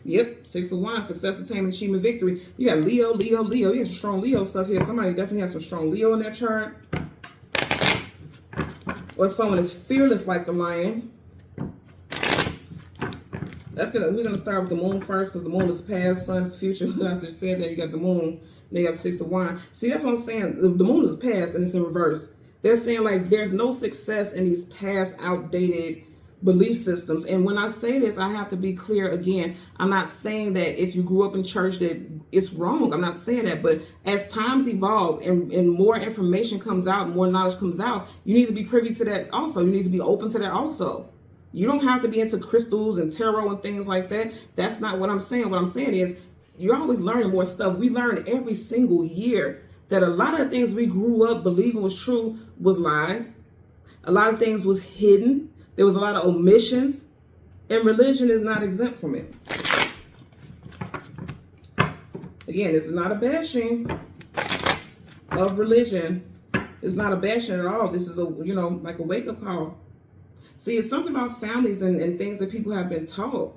Yep, 6 of Wands, success, attainment, achievement, victory. You got Leo, Leo, Leo. You have some strong Leo stuff here. Somebody definitely has some strong Leo in their chart. Or someone is fearless like the lion. We're gonna start with the moon first, because the moon is past, sun is future. I just said that. You got the moon, then you got the 6 of Wands. See, that's what I'm saying. The moon is past and it's in reverse. They're saying like there's no success in these past outdated belief systems. And when I say this, I have to be clear again. I'm not saying that if you grew up in church that it's wrong. I'm not saying that. But as times evolve and more information comes out, more knowledge comes out, you need to be privy to that also. You need to be open to that also. You don't have to be into crystals and tarot and things like that. That's not what I'm saying. What I'm saying is you're always learning more stuff. We learn every single year that a lot of things we grew up believing was true was lies. A lot of things was hidden. There was a lot of omissions, and religion is not exempt from it. Again, this is not a bashing of religion. It's not a bashing at all. This is like a wake-up call. See, it's something about families and things that people have been taught.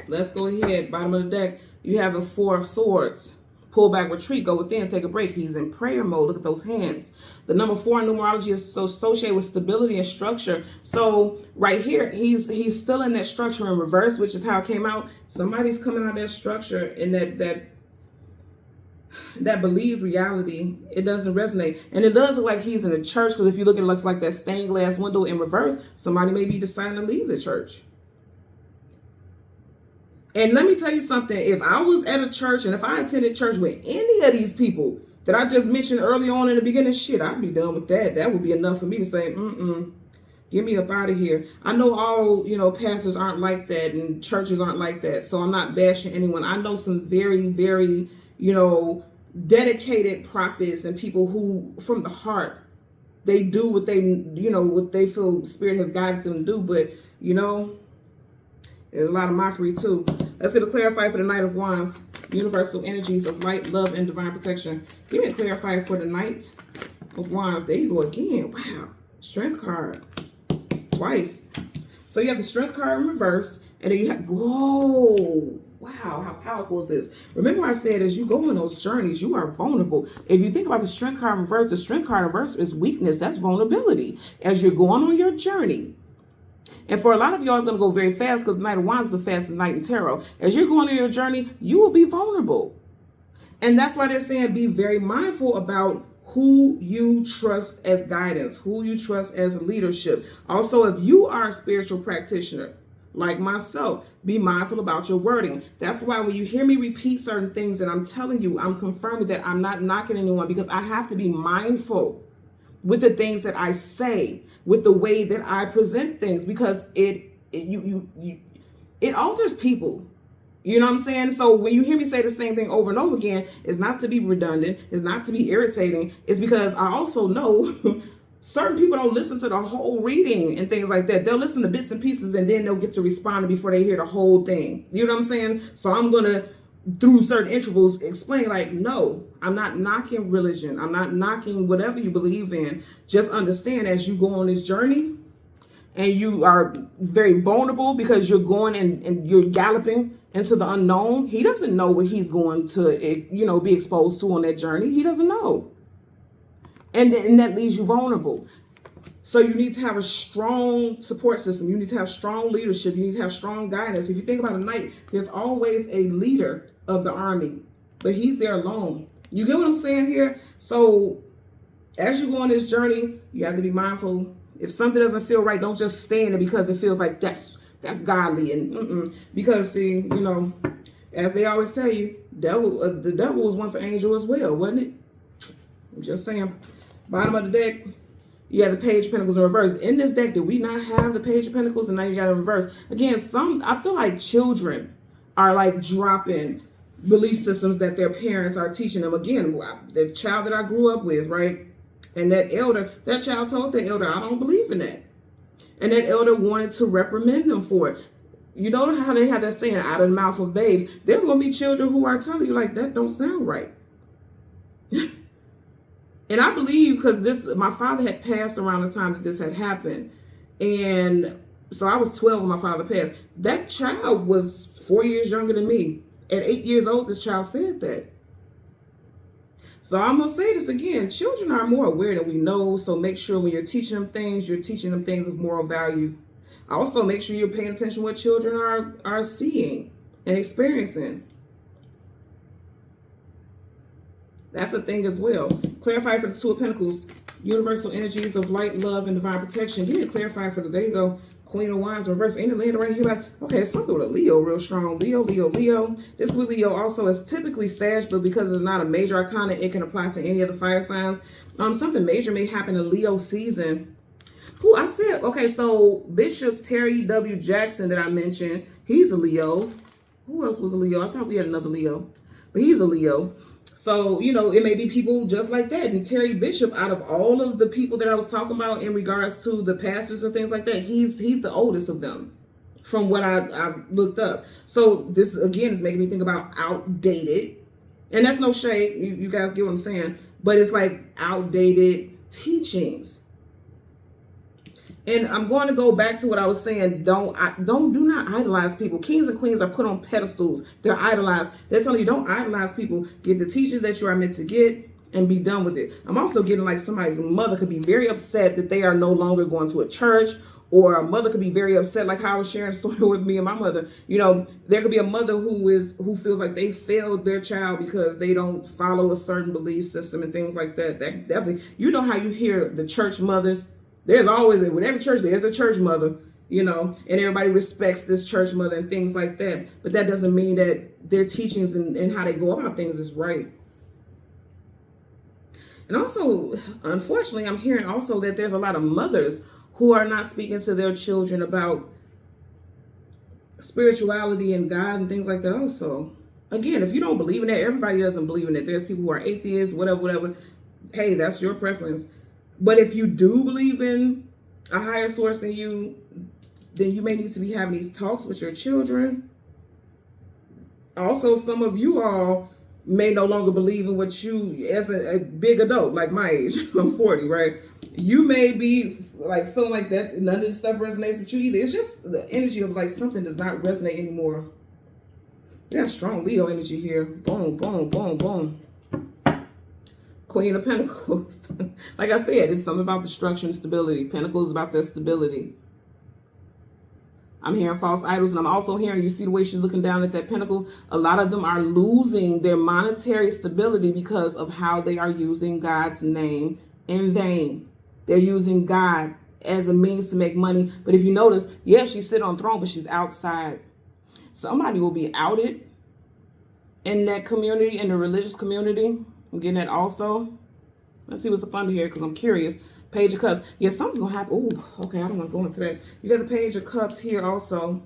Let's go ahead. Bottom of the deck, you have the 4 of Swords. Pull back, retreat, go within, take a break. He's in prayer mode. Look at those hands. The number 4 in numerology is so associated with stability and structure. So right here, he's still in that structure in reverse, which is how it came out. Somebody's coming out of that structure in that believed reality. It doesn't resonate. And it does look like he's in a church, because if you look, it looks like that stained glass window in reverse. Somebody may be deciding to leave the church. And let me tell you something. If I was at a church and if I attended church with any of these people that I just mentioned early on in the beginning, shit, I'd be done with that. That would be enough for me to say, get me up out of here. I know all, pastors aren't like that and churches aren't like that. So I'm not bashing anyone. I know some very, very, dedicated prophets and people who, from the heart, they do what they feel Spirit has guided them to do. But, there's a lot of mockery too. Let's get a clarifier for the Knight of Wands. Universal energies of light, love, and divine protection. Give me a clarifier for the Knight of Wands. There you go again. Wow. Strength card. Twice. So you have the Strength card in reverse. And then you have, whoa. Wow, how powerful is this? Remember I said as you go on those journeys, you are vulnerable. If you think about the Strength card in reverse, the Strength card in reverse is weakness. That's vulnerability. As you're going on your journey, and for a lot of y'all, it's going to go very fast, because the Knight of Wands is the fastest knight in tarot. As you're going on your journey, you will be vulnerable. And that's why they're saying be very mindful about who you trust as guidance, who you trust as leadership. Also, if you are a spiritual practitioner, like myself, be mindful about your wording. That's why when you hear me repeat certain things that I'm telling you, I'm confirming that I'm not knocking anyone, because I have to be mindful with the things that I say, with the way that I present things, because it alters people. You know what I'm saying? So when you hear me say the same thing over and over again, it's not to be redundant, it's not to be irritating. It's because I also know certain people don't listen to the whole reading and things like that. They'll listen to bits and pieces and then they'll get to respond before they hear the whole thing. You know what I'm saying? So I'm going to, through certain intervals, explain like, no, I'm not knocking religion. I'm not knocking whatever you believe in. Just understand as you go on this journey and you are very vulnerable because you're going and you're galloping into the unknown. He doesn't know what he's going to, be exposed to on that journey. He doesn't know. And that leaves you vulnerable. So you need to have a strong support system. You need to have strong leadership. You need to have strong guidance. If you think about a knight, there's always a leader of the army, but he's there alone. You get what I'm saying here? So as you go on this journey, you have to be mindful. If something doesn't feel right, don't just stay in it because it feels like that's godly. And because see, as they always tell you, the devil was once an angel as well, wasn't it? I'm just saying. Bottom of the deck, You have the Page of Pentacles in reverse. In this deck, did we not have the Page of Pentacles? And now you got it in reverse. Again, I feel like children are like dropping belief systems that their parents are teaching them. Again, the child that I grew up with, right? And that child told the elder, I don't believe in that. And that elder wanted to reprimand them for it. You know how they have that saying, out of the mouth of babes. There's going to be children who are telling you, like, that don't sound right. And I believe, because my father had passed around the time that this had happened. And so I was 12 when my father passed. That child was 4 years younger than me. At 8 years old, this child said that. So I'm going to say this again. Children are more aware than we know. So make sure when you're teaching them things of moral value. Also, make sure you're paying attention to what children are seeing and experiencing. That's a thing as well. Clarify for the Two of Pentacles. Universal energies of light, love, and divine protection. Yeah, clarify for there you go. Queen of Wands reverse. Ain't it landed right here? Okay, it's something with a Leo real strong. Leo. This with Leo also is typically Sag, but because it's not a major arcana, it can apply to any of the fire signs. Something major may happen in Leo season. Who I said, okay, so Bishop Terry W. Jackson that I mentioned, he's a Leo. Who else was a Leo? I thought we had another Leo, but he's a Leo. So, you know, it may be people just like that. And Terry Bishop, out of all of the people that I was talking about in regards to the pastors and things like that, he's the oldest of them from what I've looked up. So this, again, is making me think about outdated. And that's no shade. You guys get what I'm saying. But it's like outdated teachings. And I'm going to go back to what I was saying. Do not idolize people. Kings and queens are put on pedestals. They're idolized. They're telling you, don't idolize people. Get the teachers that you are meant to get and be done with it. I'm also getting like somebody's mother could be very upset that they are no longer going to a church, or a mother could be very upset, like how I was sharing a story with me and my mother. You know, there could be a mother who feels like they failed their child because they don't follow a certain belief system and things like that. That definitely, you know how you hear the church mothers. There's always, with every church, there's a church mother, you know, and everybody respects this church mother and things like that. But that doesn't mean that their teachings and how they go about things is right. And also, unfortunately, I'm hearing also that there's a lot of mothers who are not speaking to their children about spirituality and God and things like that also. Again, if you don't believe in that, everybody doesn't believe in it. There's people who are atheists, whatever. Hey, that's your preference. But if you do believe in a higher source than you, then you may need to be having these talks with your children. Also, some of you all may no longer believe in what you, as a big adult, like my age, I'm 40, right? You may be like feeling like that none of this stuff resonates with you either. It's just the energy of like something does not resonate anymore. There's strong Leo energy here. Boom, boom, boom, boom. Queen of Pentacles. Like I said, it's something about destruction and stability. Pentacles is about their stability. I'm hearing false idols, and I'm also hearing, you see the way she's looking down at that pentacle, a lot of them are losing their monetary stability because of how they are using God's name in vain. They're using God as a means to make money. But if you notice, yes, she's sitting on the throne, but she's outside. Somebody will be outed in that community, in the religious community. I'm getting that also. Let's see what's up under here because I'm curious. Page of Cups. Yeah, something's going to happen. Ooh, okay, I don't want to go into that. You got the Page of Cups here also.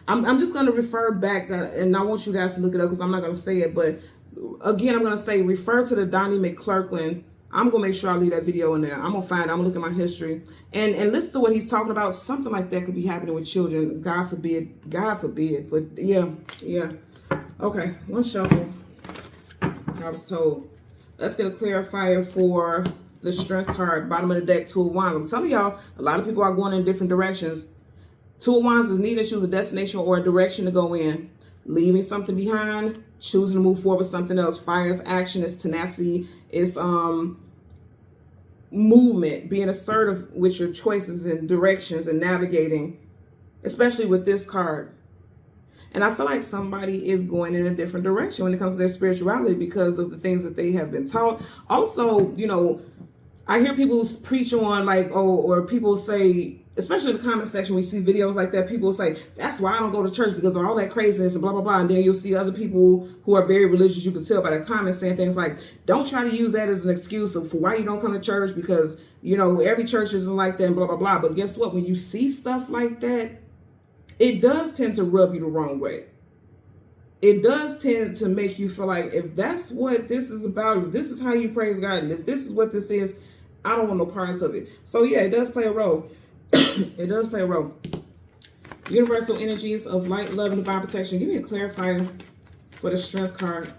I'm just going to refer back, and I want you guys to look it up because I'm not going to say it. But again, I'm going to say refer to the Donnie McClurkin. I'm going to make sure I leave that video in there. I'm going to find it. I'm going to look at my history. And listen to what he's talking about. Something like that could be happening with children. God forbid. God forbid. But yeah. Okay, one shuffle. I was told. Let's get a clarifier for the Strength card, bottom of the deck, Two of Wands. I'm telling y'all, a lot of people are going in different directions. Two of Wands is needing to choose a destination or a direction to go in. Leaving something behind, choosing to move forward with something else. Fire is action, it's tenacity, it's movement, being assertive with your choices and directions and navigating, especially with this card. And I feel like somebody is going in a different direction when it comes to their spirituality because of the things that they have been taught. Also, you know, I hear people preach on like, or people say especially in the comment section, we see videos like that. People say, that's why I don't go to church, because of all that craziness and blah, blah, blah. And then you'll see other people who are very religious, you can tell by the comments, saying things like, don't try to use that as an excuse for why you don't come to church, because, you know, every church isn't like that and blah, blah, blah. But guess what? When you see stuff like that, it does tend to rub you the wrong way. It does tend to make you feel like, if that's what this is about, if this is how you praise God, and if this is what this is, I don't want no parts of it. So yeah, it does play a role. It does play a role. Universal energies of light, love, and divine protection. Give me a clarifier for the strength card.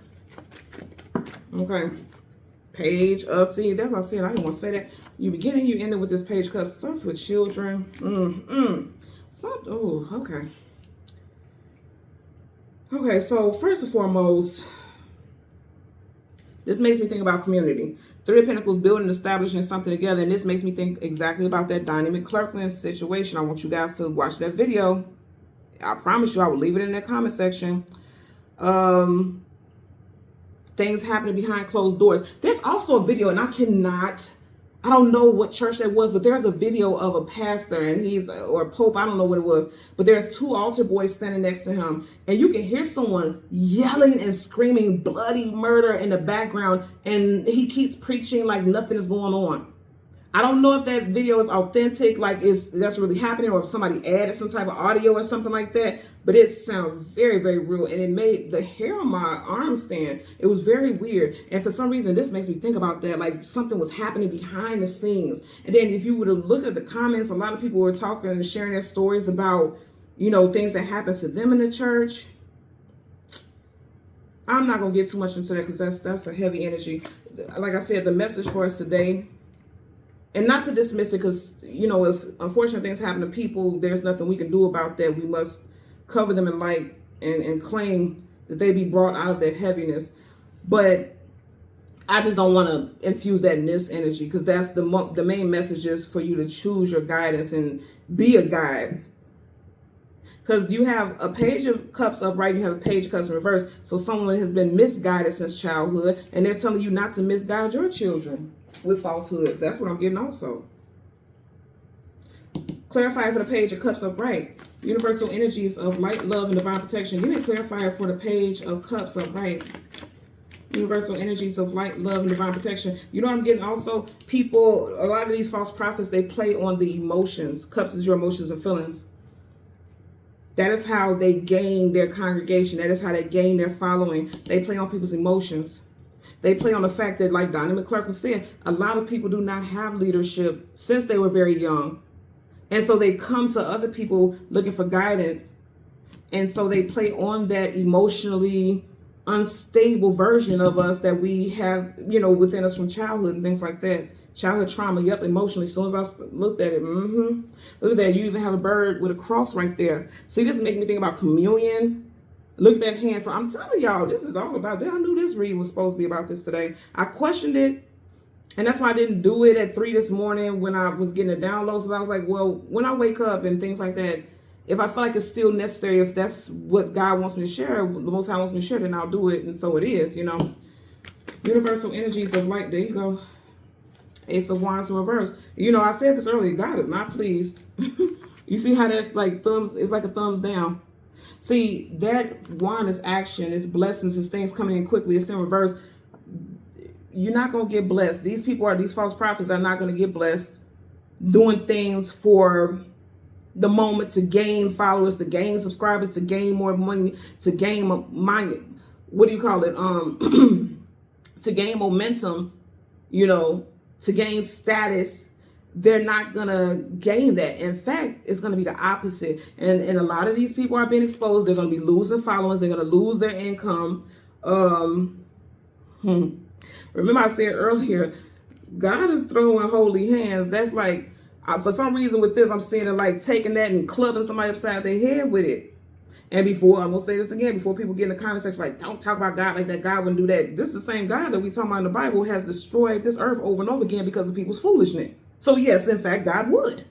Okay. Page of, see, that's what I said. I didn't want to say that. You beginning, you ended with this page of cups. Stuff with children. Oh, okay. Okay, so first and foremost, this makes me think about community. Three of Pentacles, building, establishing something together. And this makes me think exactly about that dynamic clerkling situation. I want you guys to watch that video. I promise you, I will leave it in the comment section. Things happening behind closed doors. There's also a video, and I don't know what church that was, but there's a video of a pastor, and or a pope, I don't know what it was, but there's two altar boys standing next to him, and you can hear someone yelling and screaming bloody murder in the background, and he keeps preaching like nothing is going on. I don't know if that video is authentic, like that's really happening, or if somebody added some type of audio or something like that, but it sounds very, very real, and it made the hair on my arm stand. It was very weird, and for some reason, this makes me think about that, like something was happening behind the scenes. And then if you were to look at the comments, a lot of people were talking and sharing their stories about, you know, things that happened to them in the church. I'm not going to get too much into that, because that's a heavy energy. Like I said, the message for us today, and not to dismiss it, because, you know, if unfortunate things happen to people, there's nothing we can do about that. We must cover them in light and claim that they be brought out of that heaviness. But I just don't want to infuse that in this energy, because that's the main message is for you to choose your guidance and be a guide. Because you have a page of cups upright, you have a page of cups in reverse. So someone has been misguided since childhood, and they're telling you not to misguide your children with falsehoods. That's what I'm getting also. Clarify for the page of cups upright. Universal energies of light, love, and divine protection. Give me a clarifier for the page of cups upright. Universal energies of light, love, and divine protection. You know what I'm getting also? People, a lot of these false prophets, they play on the emotions. Cups is your emotions and feelings. That is how they gain their congregation. That is how they gain their following. They play on people's emotions. They play on the fact that, like Donnie McClurkin said, a lot of people do not have leadership since they were very young. And so they come to other people looking for guidance. And so they play on that emotionally unstable version of us that we have, you know, within us from childhood and things like that. Childhood trauma, yep, emotionally. As soon as I looked at it, look at that. You even have a bird with a cross right there. See, this makes me think about communion. Look at that hand. I'm telling y'all, this is all about that. I knew this reading was supposed to be about this today. I questioned it. And that's why I didn't do it at 3 this morning when I was getting the downloads. So I was like, well, when I wake up and things like that, if I feel like it's still necessary, if that's what God wants me to share, the Most High wants me to share, then I'll do it. And so it is, you know. Universal energies of light. There you go. Ace of Wands in reverse. You know, I said this earlier. God is not pleased. You see how that's like thumbs, it's like a thumbs down. See, that wand is action, it's blessings, it's things coming in quickly, it's in reverse. You're not going to get blessed. These people these false prophets are not going to get blessed doing things for the moment to gain followers, to gain subscribers, to gain more money, to gain what do you call it? To gain momentum, you know, to gain status. They're not going to gain that. In fact, it's going to be the opposite. And a lot of these people are being exposed. They're going to be losing followers. They're going to lose their income. Remember I said earlier, God is throwing holy hands. That's like, for some reason with this, I'm seeing it like taking that and clubbing somebody upside their head with it. And before, I'm going to say this again, before people get in the comment section, like, don't talk about God like that. God wouldn't do that. This is the same God that we talk about in the Bible has destroyed this earth over and over again because of people's foolishness. So yes, in fact, God would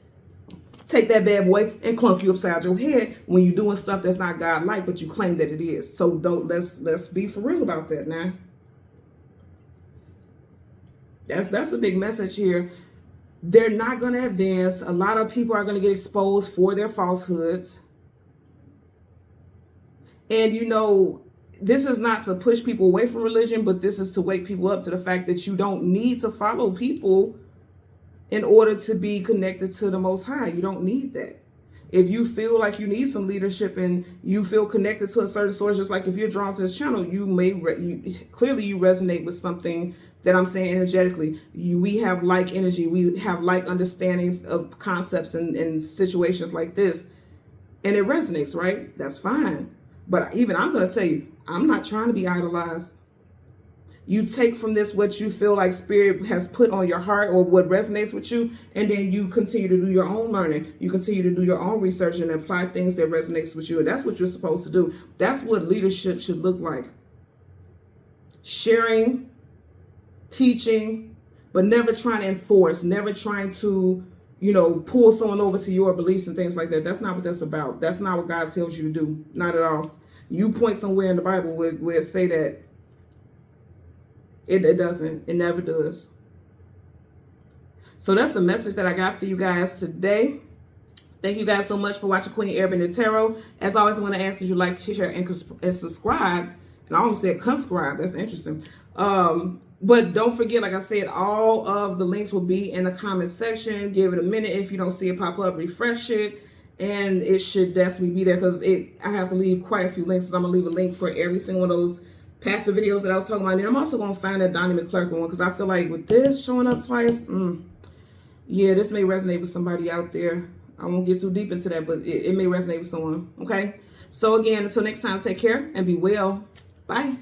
take that bad boy and clunk you upside your head when you're doing stuff that's not God-like, but you claim that it is. So let's be for real about that now. That's a big message here. they're not going to advance. A lot of people are going to get exposed for their falsehoods. And, you know, this is not to push people away from religion, but this is to wake people up to the fact that you don't need to follow people in order to be connected to the Most High. You don't need that. If you feel like you need some leadership and you feel connected to a certain source, just like if you're drawn to this channel, you may clearly you resonate with something that I'm saying energetically. We have like energy. We have like understandings of concepts and situations like this. And it resonates, right? That's fine. But even I'm going to tell you, I'm not trying to be idolized. You take from this what you feel like Spirit has put on your heart or what resonates with you, and then you continue to do your own learning. You continue to do your own research and apply things that resonates with you. And that's what you're supposed to do. That's what leadership should look like. Sharing, teaching, but never trying to enforce, never trying to, you know, pull someone over to your beliefs and things like that. That's not what that's about. That's not what God tells you to do. Not at all. You point somewhere in the Bible where it say that. It doesn't. It never does. So that's the message that I got for you guys today. Thank you guys so much for watching Queen Airbender Tarot. As always, I want to ask that you like, share, and subscribe. And I almost said conscribe. That's interesting. But don't forget, like I said, all of the links will be in the comment section. Give it a minute. If you don't see it pop up, refresh it. And it should definitely be there because I have to leave quite a few links. So I'm going to leave a link for every single one of those pastor videos that I was talking about. And I'm also going to find that Donnie McClurkin one because I feel like with this showing up twice, yeah, this may resonate with somebody out there. I won't get too deep into that, but it may resonate with someone. Okay. So again, until next time, take care and be well. Bye.